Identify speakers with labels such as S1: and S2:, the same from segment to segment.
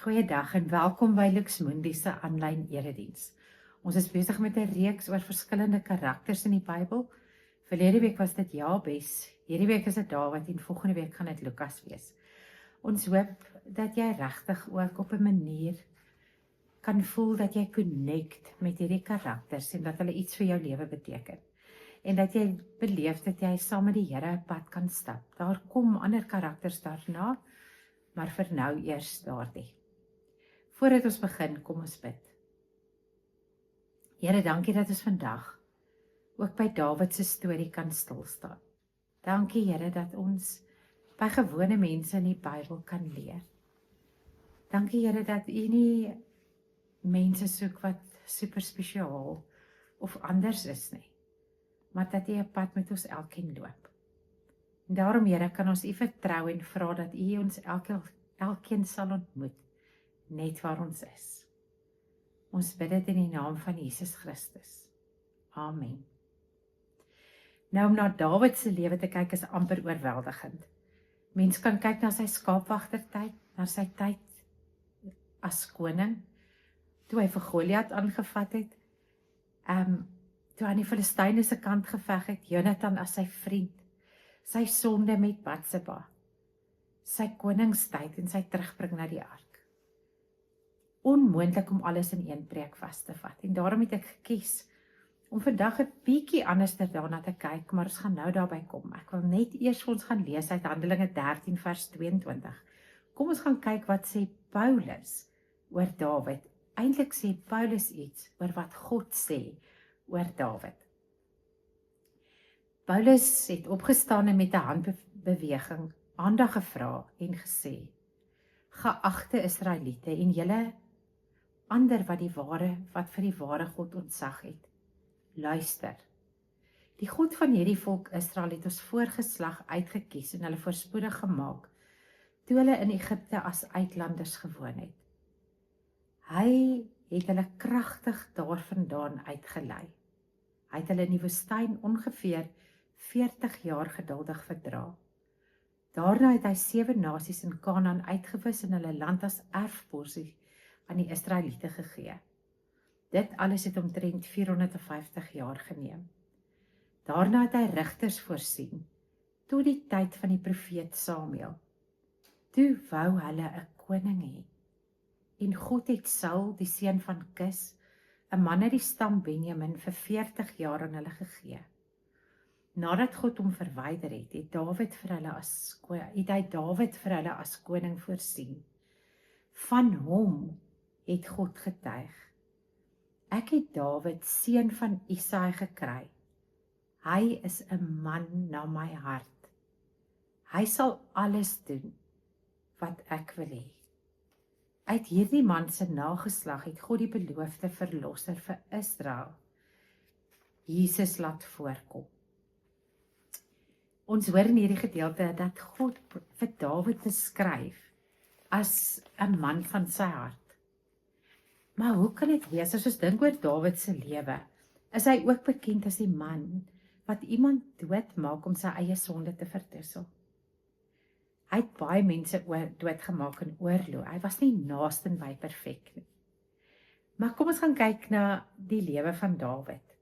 S1: Goeiedag en welkom by Lux Mundi se aanlyn erediens. Ons is besig met 'n reeks oor verskillende karakters in die Bybel. Verlede week was dit Jabes, hierdie week is dit Dawid en volgende week gaan dit Lukas wees. Ons hoop dat jy regtig ook op 'n manier kan voel dat jy connect met hierdie karakters en dat hulle iets vir jou lewe beteken. En dat jy beleef dat jy saam met die Here 'n pad kan stap. Daar kom ander karakters daarna, maar vir nou eers daardie. Voordat ons begin, kom ons bid. Here, dankie dat ons vandag ook by Dawid se storie kan stilstaan. Dankie Here dat ons by gewone mense in die Bybel kan leer. Dankie Here dat U nie mense soek wat super spesiaal of anders is nie, maar dat U 'n pad met ons elkeen loop. En daarom Here kan ons U vertrou en vra dat U ons elkeen sal ontmoet, net waar ons is. Ons bid dit in die naam van Jesus Christus. Amen. Nou om na Dawid se lewe te kyk is amper oorweldigend. Mens kan kyk na sy skaapwagtertyd, na sy tyd as koning, toe hy vir Goliat aangevat het, toe aan die Filistyne se kant geveg het, Jonatan as sy vriend, sy sonde met Batseba, sy koningstyd en sy terugbring na die ark. Onmoontlik om alles in een preek vas te vat. En daarom het ek gekies om vandag 'n bietjie anders daarna te kyk, maar ons gaan nou daarby kom. Ek wil net eers vir ons gaan lees uit Handelinge 13 vers 22. Kom ons gaan kyk wat sê Paulus oor Dawid. Eintlik sê Paulus iets oor wat God sê oor Dawid. Paulus het opgestaan en met 'n handbeweging aandag gevra en gesê: Geagte Israeliete en julle ander wat vir die ware God ontzag het, luister. Die God van hierdie volk Israel het ons voorgeslag uitgekies en hulle voorspoedig gemaak, toe hulle in Egipte as uitlanders gewoon het. Hy het hulle kragtig daarvandaan uitgelei. Hy het hulle in die woestyn ongeveer 40 jaar geduldig verdra. Daarna het hy 7 nasies in Kanaan uitgewis en hulle land as erfporsie aan die Israeliete gegee. Dit alles het omtrent 450 jaar geneem. Daarna het hy rigters voorsien, tot die tyd van die profeet Samuel. Toe wou hulle 'n koning hê. En God het Saul, die seun van Kis, 'n man uit die stam Benjamin, vir 40 jaar aan hulle gegee. Nadat God hom verwyder het, het hy Dawid vir hulle as koning voorsien. Van hom het God getuig: Ek het Dawid, seun van Isaai, gekry. Hy is 'n man na my hart. Hy sal alles doen wat ek wil hê. Uit hierdie man se nageslag het God die beloofde verlosser vir Israel, Jesus, laat voorkom. Ons hoor in hierdie gedeelte dat God vir Dawid beskryf as 'n man van sy hart. Maar hoe kan dit wees as ons dink oor Dawid se lewe? Is hy ook bekend as die man wat iemand doodmaak om sy eie sonde te vertussel? Hy het baie mense doodgemaak in oorlog. Hy was nie naaste by perfek nie. Maar kom ons gaan kyk na die lewe van Dawid.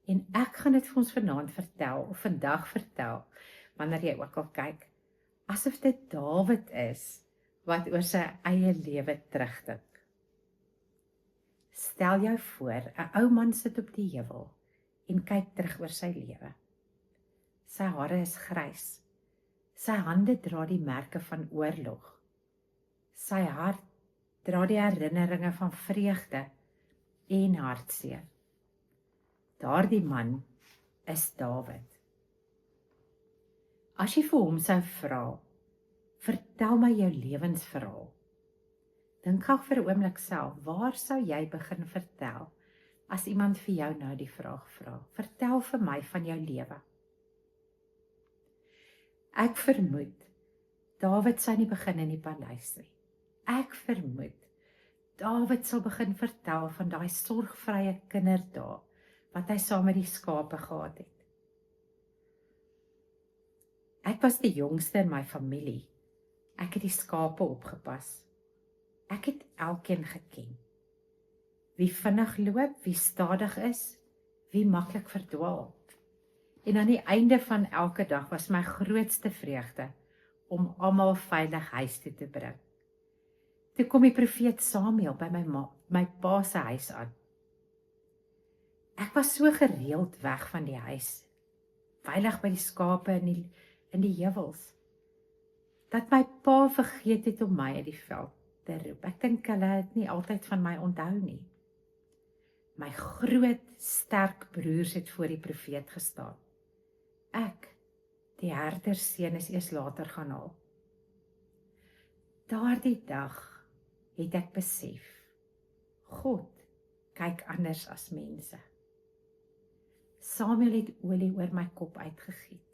S1: En ek gaan dit vir ons vanaand vertel, of vandag vertel, wanneer jy ook al kyk, asof dit Dawid is wat oor sy eie lewe terugdink. Stel jou voor, 'n ou man sit op die heuwel en kyk terug oor sy lewe. Sy hare is grys. Sy hande dra die merke van oorlog. Sy hart dra die herinneringe van vreugde en hartseer. Daardie man is Dawid. As jy vir hom sou vra, vertel my jou lewensverhaal, Dink gou vir 'n oomblik self, waar sou jy begin vertel as iemand vir jou nou die vraag vra? Vertel vir my van jou lewe. Ek vermoed, Dawid sou nie begin in die paleis nie. Ek vermoed, Dawid sal begin vertel van daai sorgvrye kinderdae, wat hy saam met die skape gehad het. Ek was die jongste in my familie. Ek het die skape opgepas. Ek het elkeen geken. Wie vinnig loop, wie stadig is, wie maklik verdwaal. En aan die einde van elke dag was my grootste vreugde om almal veilig huis toe te bring. Toe kom die profeet Samuel by my pa se huis aan. Ek was so gereeld weg van die huis, veilig by die skape in die heuwels, dat my pa vergeet het om my uit die veld te roep. Ek dink hulle het nie altyd van my onthou nie. My groot, sterk broers het voor die profeet gestaan. Ek, die herderseun, is eers later gaan haal. Daardie dag het ek besef, God kyk anders as mense. Samuel het olie oor my kop uitgegiet.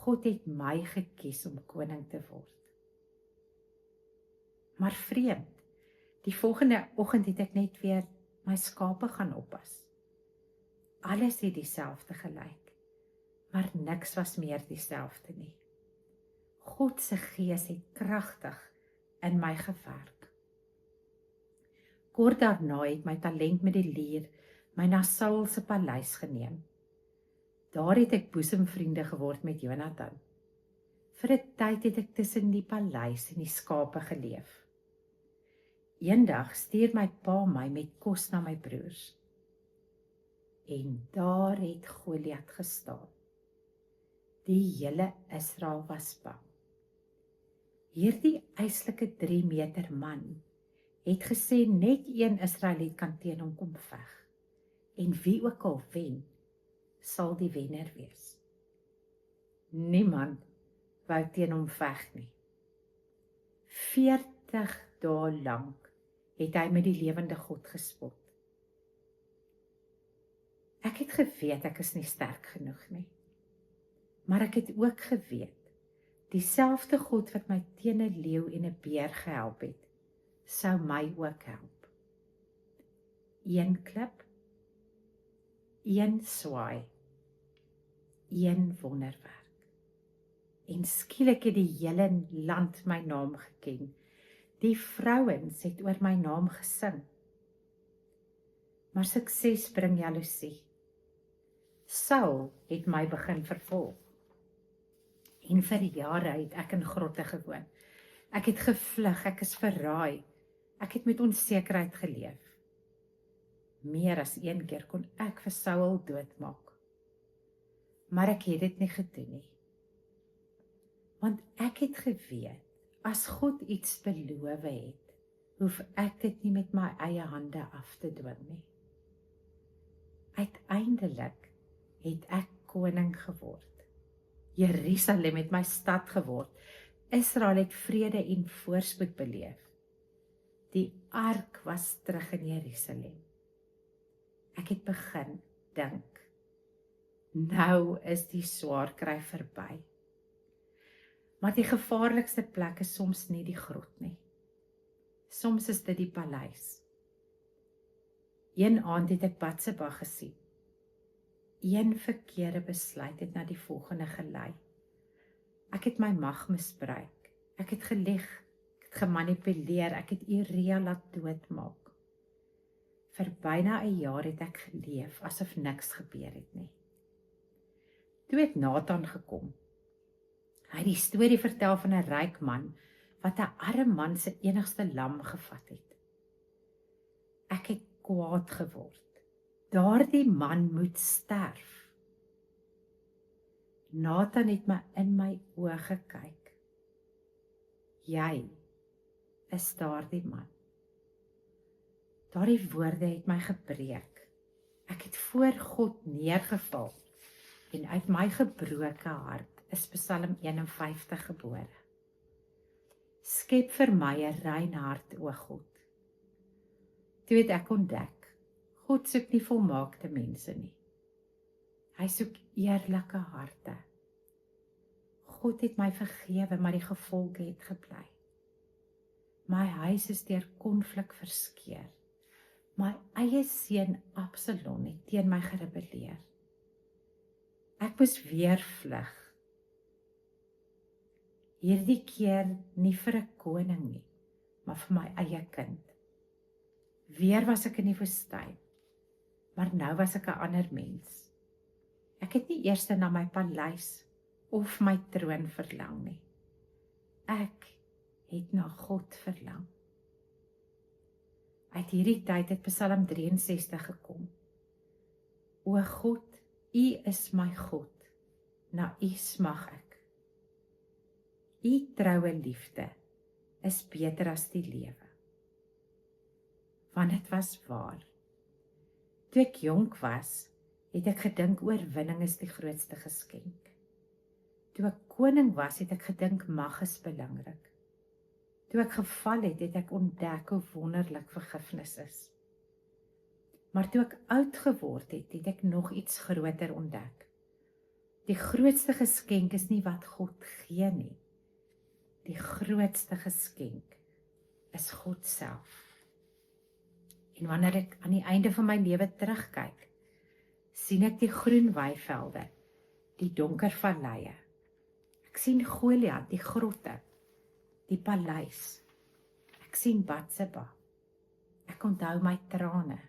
S1: God het my gekies om koning te word. Maar vreemd, die volgende oggend het ek net weer my skape gaan oppas. Alles het dieselfde gelyk, maar niks was meer dieselfde nie. God se gees het kragtig in my gewerk. Kort daarna het my talent met die lier my na Saul se paleis geneem. Daar het ek boesemvriende geword met Jonathan. Vir 'n tyd het ek tussen die paleis en die skape geleef. Eendag stuur my pa my met kos na my broers. En daar het Goliat gestaan. Die hele Israel was bang. Hierdie eislike 3 meter man het gesê net een Israeliet kan teen hom kom veg. En wie ook al wen, sal die wenner wees. Niemand wou teen hom veg nie. 40 dae lank het hy met die lewende God gespot. Ek het geweet ek is nie sterk genoeg nie. Maar ek het ook geweet, dieselfde God wat my teen 'n leeu en 'n beer gehelp het, sou my ook help. Een klip, een swaai, een wonderwerk. En skielik het die hele land my naam geken. Die vrouens het oor my naam gesing. Maar sukses bring jaloesie. Saul het my begin vervolg. En vir jare het ek in grotte gewoon. Ek het gevlug, ek is verraai. Ek het met onsekerheid geleef. Meer as een keer kon ek vir Saul doodmaak. Maar ek het dit nie gedoen nie. Want ek het geweet, as God iets beloof het, hoef ek dit nie met my eie hande af te dwing nie. Uiteindelik het ek koning geword. Jerusalem het my stad geword. Israel het vrede en voorspoed beleef. Die ark was terug in Jerusalem. Ek het begin dink, nou is die swaar kry verby. Maar die gevaarlikste plek is soms nie die grot nie. Soms is dit die paleis. Een aand het ek Batseba gesien. Een verkeerde besluit het na die volgende gelei. Ek het my mag misbruik. Ek het gelieg, ek het gemanipuleer, ek het Uria laat doodmaak. Vir byna 'n jaar het ek geleef asof niks gebeur het nie. Toe het Nathan gekom. Hy het die storie vertel van 'n ryk man wat 'n arm man se enigste lam gevat het. Ek het kwaad geword. Daardie man moet sterf. Nathan het my in my oë gekyk. Jy is daardie man. Daardie woorde het my gebreek. Ek het voor God neergeval en uit my gebroke hart is Psalm 51 gebore. Skep vir my 'n rein hart, o God. Toe het ek ontdek, God soek nie volmaakte mense nie. Hy soek eerlike harte. God het my vergewe, maar die gevolge het gebly. My huis is deur konflik verskeur. My eie seun Absalom het teen my gerebelleer. Ek moes weer vlug. Hierdie keer nie vir 'n koning nie, maar vir my eie kind. Weer was ek in die woestyn, maar nou was ek 'n ander mens. Ek het nie eers na my paleis of my troon verlang nie. Ek het na God verlang. Uit hierdie tyd het Psalm 63 gekom. O God, U is my God, na U smag ek. U troue liefde is beter as die lewe. Want dit was waar. Toe ek jonk was, het ek gedink oorwinning is die grootste geskenk. Toe ek koning was, het ek gedink mag is belangrik. Toe ek geval het, het ek ontdek hoe wonderlik vergifnis is. Maar toe ek oud geword het, het ek nog iets groter ontdek. Die grootste geskenk is nie wat God gee nie. Die grootste geskenk is God self. En wanneer ek aan die einde van my lewe terugkyk, sien ek die groen weivelde, die donker valleie. Ek sien Goliat, die grotte, die paleis. Ek sien Batseba. Ek onthou my trane.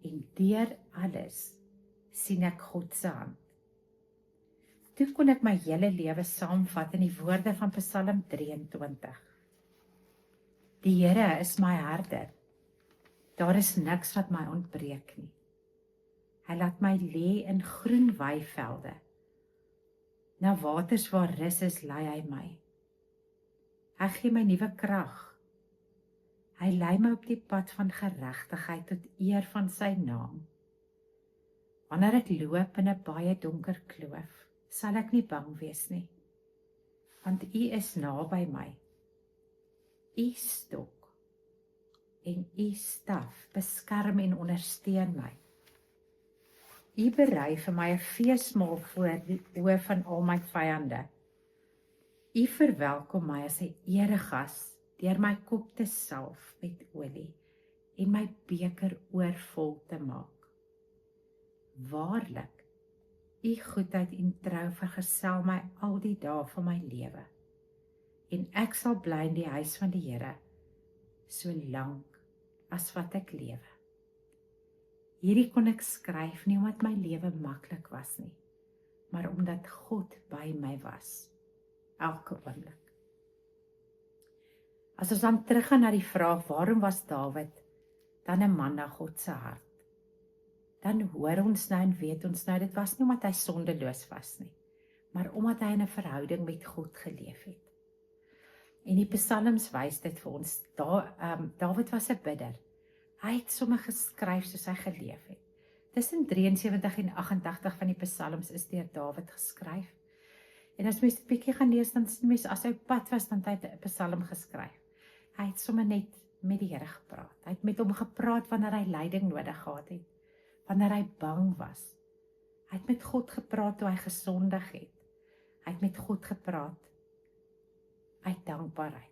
S1: En deur alles sien ek God se hand. Toe kon ek my hele lewe saamvat in die woorde van Psalm 23. Die Here is my herder. Daar is niks wat my ontbreek nie. Hy laat my lê in groen weivelde. Na waters waar rus is, lei hy my. Hy gee my nuwe krag. Hy lei my op die pad van geregtigheid tot eer van sy naam. Wanneer ek loop in 'n baie donker kloof, sal ek nie bang wees nie, want U is naby my. U stok en U staf beskerm en ondersteun my. U berei vir my 'n feesmaal voor die oë van al my vyande. U verwelkom my as 'n eregas deur my kop te salf met olie en my beker oorvol te maak. Waarlik, U goedheid en trou vergesel my al die dae van my lewe, en ek sal bly in die huis van die Here, so lank as wat ek lewe. Hierdie kon ek skryf nie omdat my lewe maklik was nie, maar omdat God by my was, elke oomblik. As ons dan teruggaan na die vraag, waarom was Dawid dan 'n man na God se hart? Dan hoor ons nou en weet ons nou, dit was nie omdat hy sondeloos was nie, maar omdat hy in 'n verhouding met God geleef het. En die psalms wys dit vir ons. Dawid was 'n bidder. Hy het sommer geskryf soos hy geleef het. Tussen 73 en 88 van die psalms is deur Dawid geskryf. En as mens 'n bietjie gaan lees, dan sien mens as hy op pad was, dan het hy 'n psalm geskryf. Hy het sommer net met die Here gepraat. Hy het met hom gepraat wanneer hy leiding nodig gehad het, wanneer hy bang was. Hy het met God gepraat toe hy gesondig het. Hy het met God gepraat uit dankbaarheid.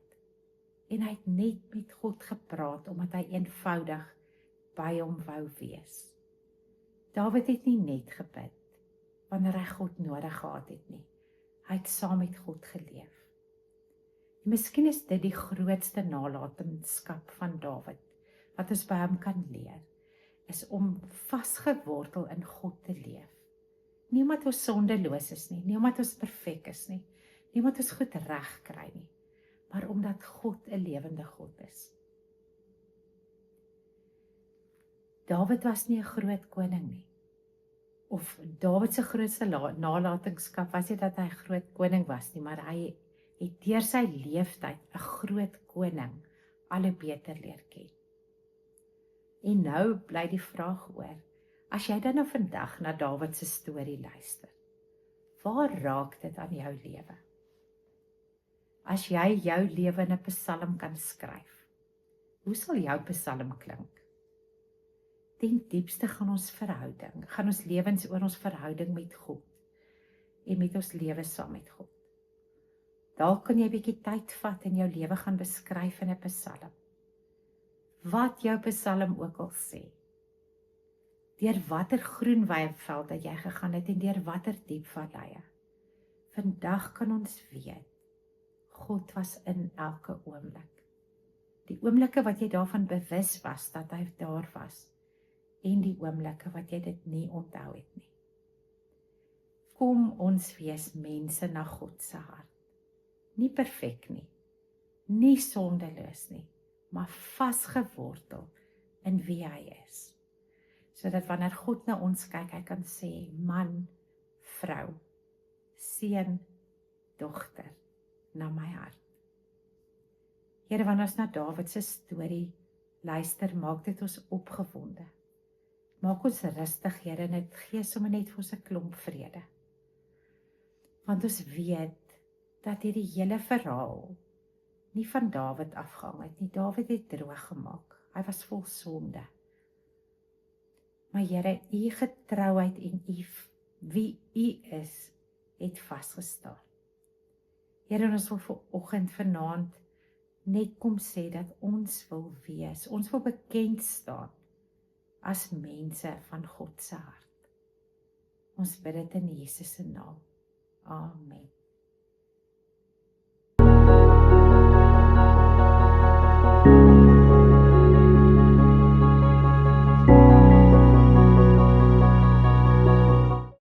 S1: En hy het net met God gepraat omdat hy eenvoudig by hom wou wees. Dawid het nie net gebid wanneer hy God nodig gehad het nie. Hy het saam met God geleef. En miskien is dit die grootste nalatenskap van Dawid wat ons by hom kan leer, is om vasgewortel in God te leef. Nie omdat ons sondeloos is nie, nie omdat ons perfek is nie, nie omdat ons goed reg kry nie, maar omdat God 'n lewende God is. Dawid was nie 'n groot koning nie. Of Dawid se grootste nalatenskap was nie dat hy 'n groot koning was nie, maar hy het deur sy leeftyd 'n groot koning al hoe beter leer ken. En nou bly die vraag oor, as jy dan nou vandag na Dawid se storie luister, waar raak dit aan jou lewe? As jy jou lewe in 'n psalm kan skryf, hoe sal jou psalm klink? Ten diepste gaan ons lewens oor ons verhouding met God en met ons lewe saam met God. Dalk kan jy 'n bietjie tyd vat en jou lewe gaan beskryf in 'n psalm. Wat jou psalm ook al sê. Deur watter groen weiveld het jy gegaan het en deur watter diep valleie. Vandag kan ons weet, God was in elke oomblik. Die oomblikke wat jy daarvan bewus was dat hy daar was, en die oomblikke wat jy dit nie onthou het nie. Kom ons wees mense na God se hart. Nie perfek nie, nie sondeloos nie, maar vasgewortel in wie hy is. Sodat wanneer God na ons kyk, hy kan sê, man, vrou, seun, dogter, na my hart. Here, wanneer ons na Dawid se storie luister, maak dit ons opgewonde. Maak ons rustig, Here, en dit gee sommer net vir ons 'n klomp vrede. Want ons weet dat hierdie hele verhaal nie van Dawid afgehang het nie. Dawid het droog gemaak. Hy was vol sonde. Maar Here, u getrouheid en wie u is, het vasgestaan. Here, ons wil vanaand net kom sê dat ons wil wees, ons wil bekend staan as mense van God se hart. Ons bid dit in Jesus se naam. Amen.